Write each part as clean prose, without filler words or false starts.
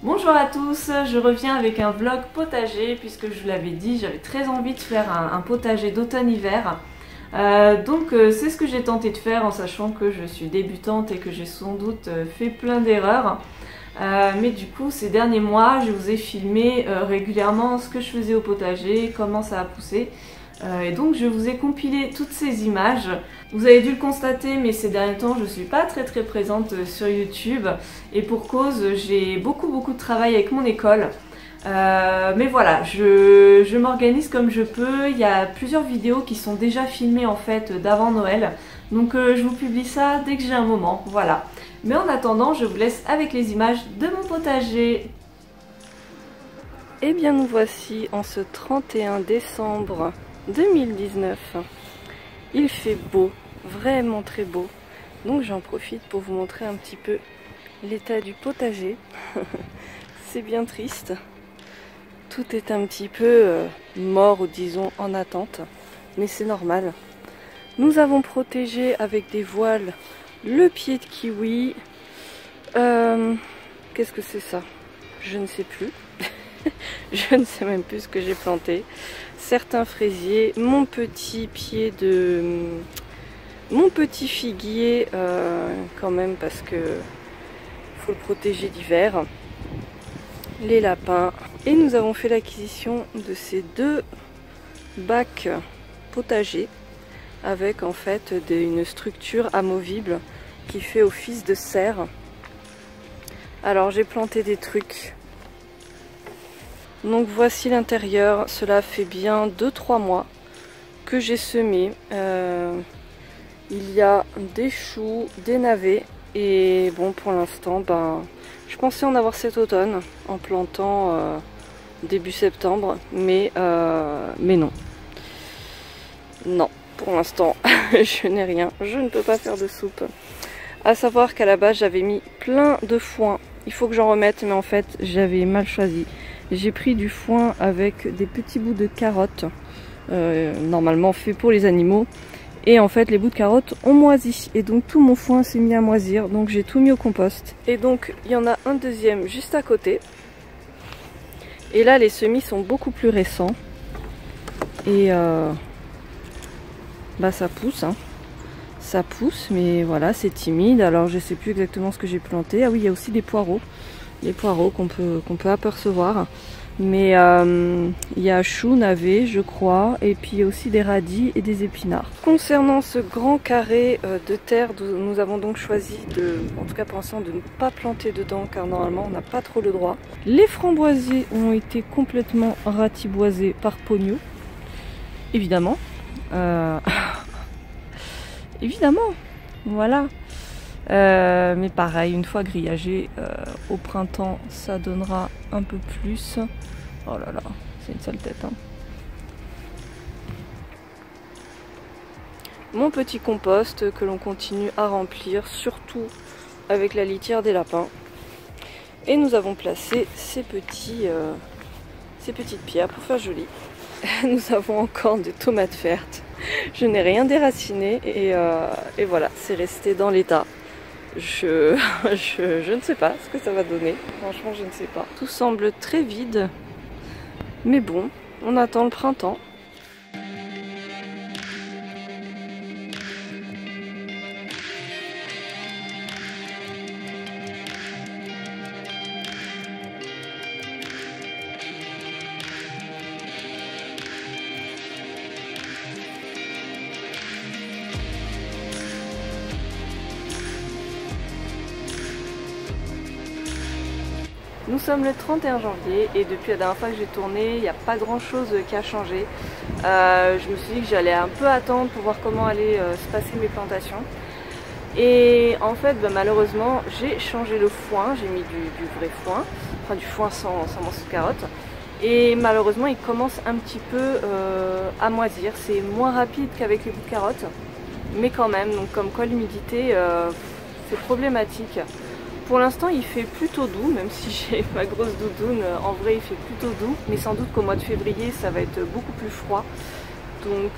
Bonjour à tous, je reviens avec un vlog potager puisque je vous l'avais dit, j'avais très envie de faire un potager d'automne-hiver. Donc c'est ce que j'ai tenté de faire en sachant que je suis débutante et que j'ai sans doute fait plein d'erreurs. Mais du coup ces derniers mois je vous ai filmé régulièrement ce que je faisais au potager, comment ça a poussé. Et donc je vous ai compilé toutes ces images. Vous avez dû le constater, mais ces derniers temps je ne suis pas très présente sur YouTube. Et pour cause, j'ai beaucoup de travail avec mon école. Mais voilà, je m'organise comme je peux. Il y a plusieurs vidéos qui sont déjà filmées en fait d'avant Noël. Donc je vous publie ça dès que j'ai un moment, voilà. Mais en attendant, je vous laisse avec les images de mon potager. Et bien nous voici en ce 31 décembre 2019. Il fait beau, vraiment très beau. Donc j'en profite pour vous montrer un petit peu l'état du potager. C'est bien triste. Tout est un petit peu mort ou disons en attente. Mais c'est normal. Nous avons protégé avec des voiles le pied de kiwi. Qu'est-ce que c'est ça? Je ne sais plus. Je ne sais même plus ce que j'ai planté. Certains fraisiers, mon petit figuier quand même parce que faut le protéger d'hiver. Les lapins. Et nous avons fait l'acquisition de ces deux bacs potagers avec en fait une structure amovible qui fait office de serre. Alors j'ai planté des trucs. Donc voici l'intérieur, cela fait bien 2-3 mois que j'ai semé. Il y a des choux, des navets et bon pour l'instant je pensais en avoir cet automne en plantant début septembre mais non. Non, pour l'instant je n'ai rien, je ne peux pas faire de soupe. À savoir qu'à la base j'avais mis plein de foin, il faut que j'en remette mais en fait j'avais mal choisi. J'ai pris du foin avec des petits bouts de carottes, normalement fait pour les animaux. Et en fait les bouts de carottes ont moisi. Et donc tout mon foin s'est mis à moisir. Donc j'ai tout mis au compost. Et donc il y en a un deuxième juste à côté. Et là les semis sont beaucoup plus récents. Et ça pousse. Hein. Ça pousse mais voilà c'est timide. Alors je sais plus exactement ce que j'ai planté. Ah oui il y a aussi des poireaux. Les poireaux qu'on peut apercevoir. Mais il y a choux, navets, je crois, et puis aussi des radis et des épinards. Concernant ce grand carré de terre, nous avons donc choisi en tout cas pour l'instant, de ne pas planter dedans, car normalement on n'a pas trop le droit. Les framboisiers ont été complètement ratiboisés par Pogno, évidemment. Évidemment, voilà. Mais pareil, une fois grillagé au printemps, ça donnera un peu plus. Oh là là, c'est une sale tête. Hein. Mon petit compost que l'on continue à remplir, surtout avec la litière des lapins. Et nous avons placé ces petites pierres pour faire joli. Nous avons encore des tomates vertes. Je n'ai rien déraciné et voilà, c'est resté dans l'état. Je ne sais pas ce que ça va donner, franchement je ne sais pas. Tout semble très vide, mais bon, on attend le printemps. Nous sommes le 31 janvier et depuis la dernière fois que j'ai tourné, il n'y a pas grand chose qui a changé. Je me suis dit que j'allais un peu attendre pour voir comment allaient se passer mes plantations. Et en fait, malheureusement, j'ai changé le foin, j'ai mis du vrai foin, enfin du foin sans morceaux de carotte. Et malheureusement, il commence un petit peu à moisir. C'est moins rapide qu'avec les bouts de carotte, mais quand même, donc comme quoi l'humidité, c'est problématique. Pour l'instant il fait plutôt doux, même si j'ai ma grosse doudoune, en vrai il fait plutôt doux. Mais sans doute qu'au mois de février ça va être beaucoup plus froid. Donc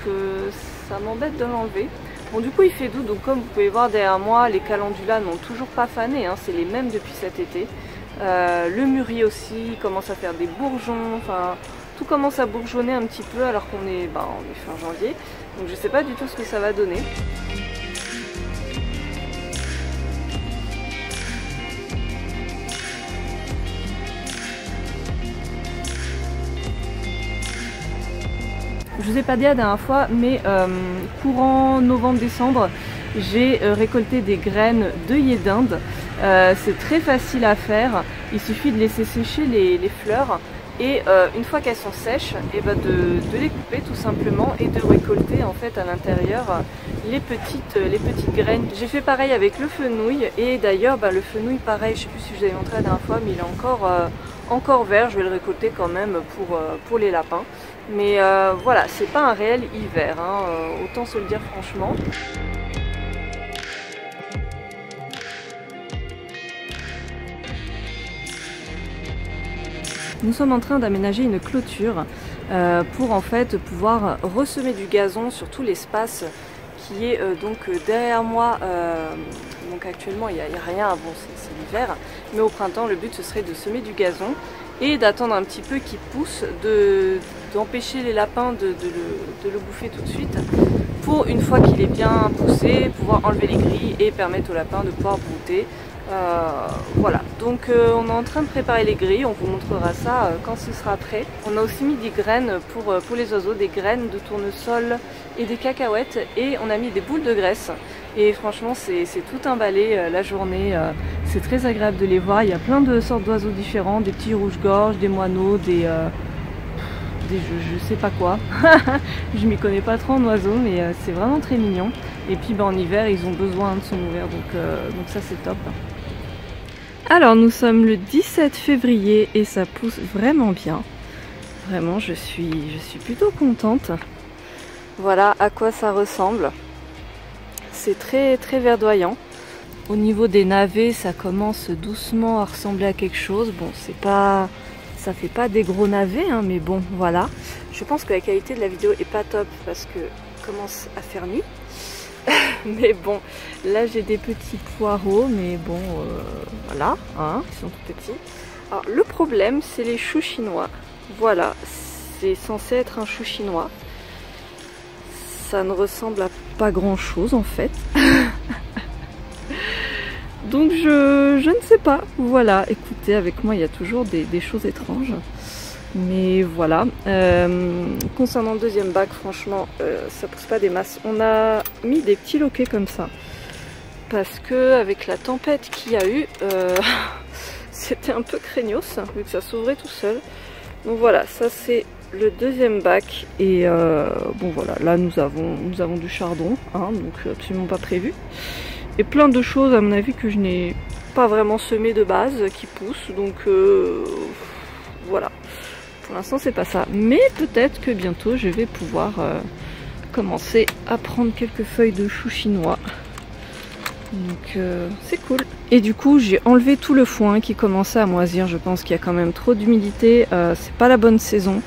ça m'embête de l'enlever. Bon du coup il fait doux, donc comme vous pouvez voir derrière moi, les calendulas n'ont toujours pas fané, hein, c'est les mêmes depuis cet été. Le mûrier aussi commence à faire des bourgeons, enfin tout commence à bourgeonner un petit peu alors qu'on est, on est fin janvier. Donc je sais pas du tout ce que ça va donner. Je vous ai pas dit la dernière fois, mais courant novembre-décembre, j'ai récolté des graines d'œillet d'Inde. C'est très facile à faire, il suffit de laisser sécher les fleurs et une fois qu'elles sont sèches, et de les couper tout simplement et de récolter en fait à l'intérieur les petites graines. J'ai fait pareil avec le fenouil et d'ailleurs le fenouil pareil, je sais plus si je vous avais montré la dernière fois, mais il est encore vert, je vais le récolter quand même pour les lapins. Mais voilà, c'est pas un réel hiver, hein, autant se le dire franchement. Nous sommes en train d'aménager une clôture pour en fait pouvoir ressemer du gazon sur tout l'espace qui est donc derrière moi. Donc actuellement il n'y a rien, bon c'est l'hiver, mais au printemps le but ce serait de semer du gazon et d'attendre un petit peu qu'il pousse, d'empêcher les lapins de le bouffer tout de suite, pour une fois qu'il est bien poussé, pouvoir enlever les grilles et permettre aux lapins de pouvoir brouter. Voilà, donc on est en train de préparer les grilles, on vous montrera ça quand ce sera prêt. On a aussi mis des graines pour les oiseaux, des graines de tournesol et des cacahuètes, et on a mis des boules de graisse. Et franchement c'est tout un balai la journée, c'est très agréable de les voir. Il y a plein de sortes d'oiseaux différents, des petits rouges-gorges, des moineaux, des je sais pas quoi. Je m'y connais pas trop en oiseaux, mais c'est vraiment très mignon. Et puis en hiver ils ont besoin de se nourrir, donc ça c'est top. Alors nous sommes le 17 février et ça pousse vraiment bien. Vraiment je suis plutôt contente. Voilà à quoi ça ressemble. C'est très verdoyant. Au niveau des navets, ça commence doucement à ressembler à quelque chose. Bon, ça fait pas des gros navets, hein, mais bon, voilà. Je pense que la qualité de la vidéo est pas top parce que commence à faire nuit. Mais bon, là j'ai des petits poireaux, mais bon, voilà, hein, ils sont tout petits. Alors le problème, c'est les choux chinois. Voilà, c'est censé être un chou chinois. Ça ne ressemble à pas grand chose en fait. Donc je ne sais pas. Voilà, écoutez, avec moi il y a toujours des choses étranges. Mais voilà. Concernant le deuxième bac, franchement, ça pousse pas des masses. On a mis des petits loquets comme ça. Parce que avec la tempête qu'il y a eu, c'était un peu craignos, vu que ça s'ouvrait tout seul. Donc voilà, ça c'est le deuxième bac. Et bon voilà, là nous avons du chardon, hein, donc absolument pas prévu. Et plein de choses à mon avis que je n'ai pas vraiment semé de base qui poussent. Donc voilà. Pour l'instant c'est pas ça, mais peut-être que bientôt je vais pouvoir commencer à prendre quelques feuilles de chou chinois. Donc c'est cool. Et du coup j'ai enlevé tout le foin qui commençait à moisir. Je pense qu'il y a quand même trop d'humidité, c'est pas la bonne saison.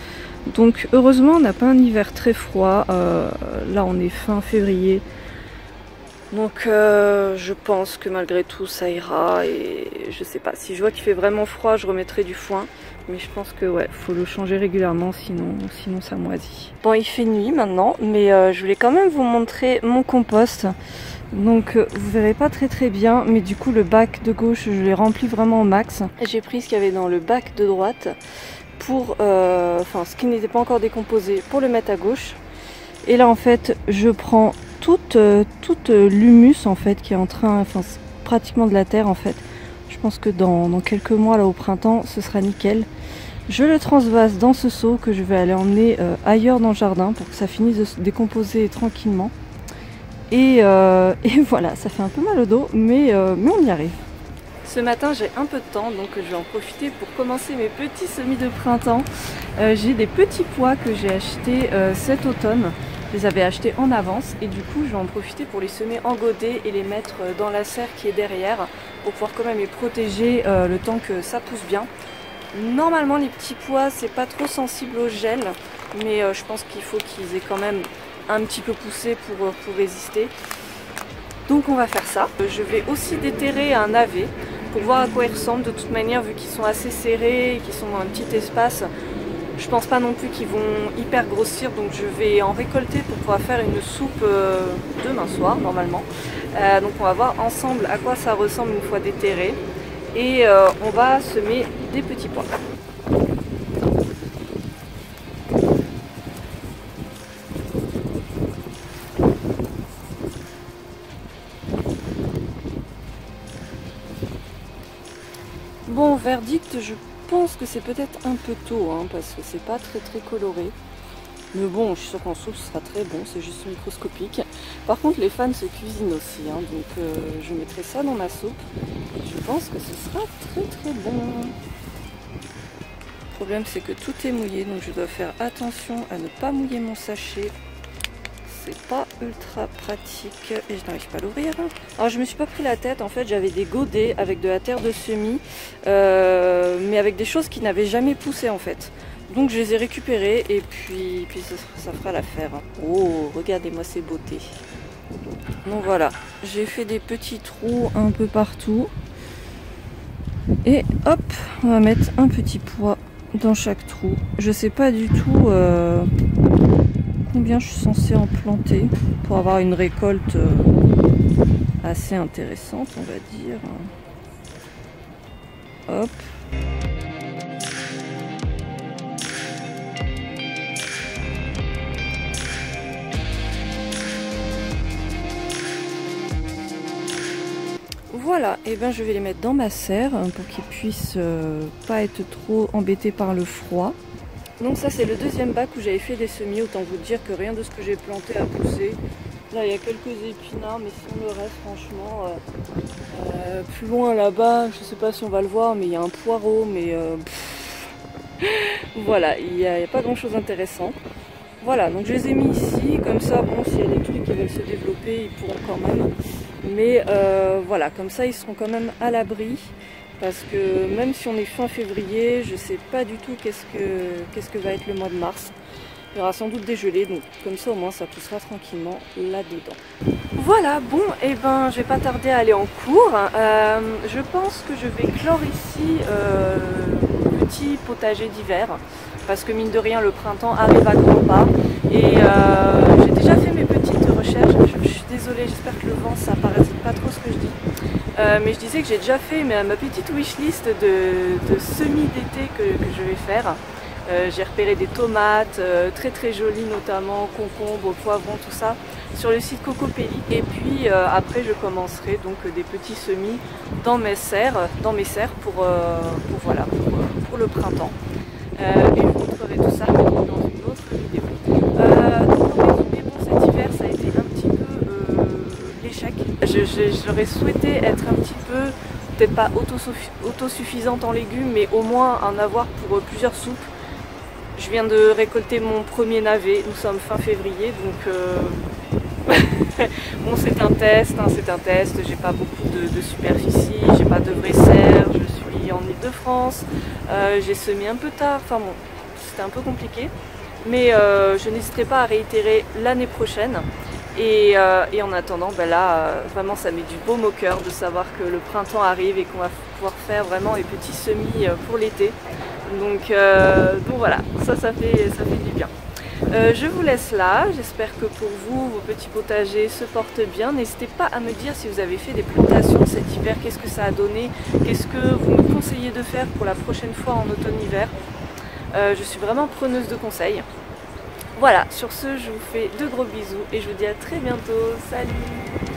Donc heureusement on n'a pas un hiver très froid. Là on est fin février. Donc je pense que malgré tout ça ira, et je sais pas, si je vois qu'il fait vraiment froid je remettrai du foin. Mais je pense que ouais, faut le changer régulièrement, sinon ça moisit. Bon, il fait nuit maintenant, mais je voulais quand même vous montrer mon compost. Donc vous verrez pas très bien, mais du coup le bac de gauche, je l'ai rempli vraiment au max. J'ai pris ce qu'il y avait dans le bac de droite, pour, enfin ce qui n'était pas encore décomposé, pour le mettre à gauche. Et là en fait, je prends toute l'humus en fait qui est en train, enfin pratiquement de la terre en fait. Je pense que dans quelques mois là au printemps ce sera nickel. Je le transvase dans ce seau que je vais aller emmener ailleurs dans le jardin pour que ça finisse de se décomposer tranquillement. Et voilà, ça fait un peu mal au dos, mais on y arrive. Ce matin j'ai un peu de temps, donc je vais en profiter pour commencer mes petits semis de printemps. J'ai des petits pois que j'ai achetés cet automne. Je les avais achetés en avance et du coup je vais en profiter pour les semer en godet et les mettre dans la serre qui est derrière pour pouvoir quand même les protéger le temps que ça pousse bien. Normalement les petits pois c'est pas trop sensible au gel, mais je pense qu'il faut qu'ils aient quand même un petit peu poussé pour résister. Donc on va faire ça. Je vais aussi déterrer un navet. pour voir à quoi ils ressemblent. De toute manière, vu qu'ils sont assez serrés et qu'ils sont dans un petit espace, je pense pas non plus qu'ils vont hyper grossir, donc je vais en récolter pour pouvoir faire une soupe demain soir normalement. Donc on va voir ensemble à quoi ça ressemble une fois déterré et on va semer des petits pois. Bon, verdict, je pense que c'est peut-être un peu tôt, hein, parce que c'est pas très coloré. Mais bon, je suis sûre qu'en soupe ce sera très bon, c'est juste microscopique. Par contre, les fans se cuisinent aussi, hein, donc je mettrai ça dans ma soupe. Je pense que ce sera très bon. Le problème, c'est que tout est mouillé, donc je dois faire attention à ne pas mouiller mon sachet. C'est pas ultra pratique et je n'arrive pas à l'ouvrir. Alors je me suis pas pris la tête, en fait j'avais des godets avec de la terre de semis, mais avec des choses qui n'avaient jamais poussé en fait. Donc je les ai récupérées et puis ça fera l'affaire. Oh, regardez-moi ces beautés. Donc voilà, j'ai fait des petits trous un peu partout. Et hop, on va mettre un petit pois dans chaque trou. Je sais pas du tout combien je suis censée en planter pour avoir une récolte assez intéressante, on va dire. Hop. Voilà, et ben je vais les mettre dans ma serre pour qu'ils puissent pas être trop embêtés par le froid. Donc ça c'est le deuxième bac où j'avais fait des semis, autant vous dire que rien de ce que j'ai planté a poussé. Là il y a quelques épinards, mais sinon le reste franchement, plus loin là-bas, je sais pas si on va le voir, mais il y a un poireau, mais voilà, il n'y a pas grand chose d'intéressant. Voilà, donc je les ai mis ici, comme ça, bon, s'il y a des trucs qui veulent se développer, ils pourront quand même. Mais voilà, comme ça ils seront quand même à l'abri. Parce que même si on est fin février, je sais pas du tout qu'est-ce que va être le mois de mars. Il y aura sans doute des gelées, donc comme ça au moins ça poussera tranquillement là-dedans. Voilà, bon, et ben je vais pas tarder à aller en cours. Je pense que je vais clore ici le petit potager d'hiver. Parce que mine de rien, le printemps arrive à grands pas. Et j'ai déjà fait mes petites recherches. Je suis désolée, j'espère que le vent ça paraît pas trop ce que je dis. Mais je disais que j'ai déjà fait ma petite wishlist de semis d'été que je vais faire. J'ai repéré des tomates très jolies, notamment concombres, poivrons, tout ça, sur le site Cocopelli. Et puis après je commencerai donc des petits semis dans mes serres pour le printemps. Et je vous montrerai tout ça dans une autre vidéo. Donc en résumé, bon, cet hiver ça a été un petit peu l'échec. J'aurais souhaité être un petit peu, peut-être pas autosuffisante en légumes, mais au moins en avoir pour plusieurs soupes. Je viens de récolter mon premier navet, nous sommes fin février, donc bon, c'est un test, j'ai pas beaucoup de superficie, j'ai pas de vraie serre, je suis en Ile-de-France, j'ai semé un peu tard, enfin bon, c'était un peu compliqué, mais je n'hésiterai pas à réitérer l'année prochaine. Et en attendant, ben là, vraiment ça met du baume au cœur de savoir que le printemps arrive et qu'on va pouvoir faire vraiment les petits semis pour l'été. Donc voilà, ça fait du bien. Je vous laisse là, j'espère que pour vous, vos petits potagers se portent bien. N'hésitez pas à me dire si vous avez fait des plantations cet hiver, qu'est-ce que ça a donné, qu'est-ce que vous me conseillez de faire pour la prochaine fois en automne-hiver. Je suis vraiment preneuse de conseils. Voilà, sur ce, je vous fais de gros bisous et je vous dis à très bientôt. Salut!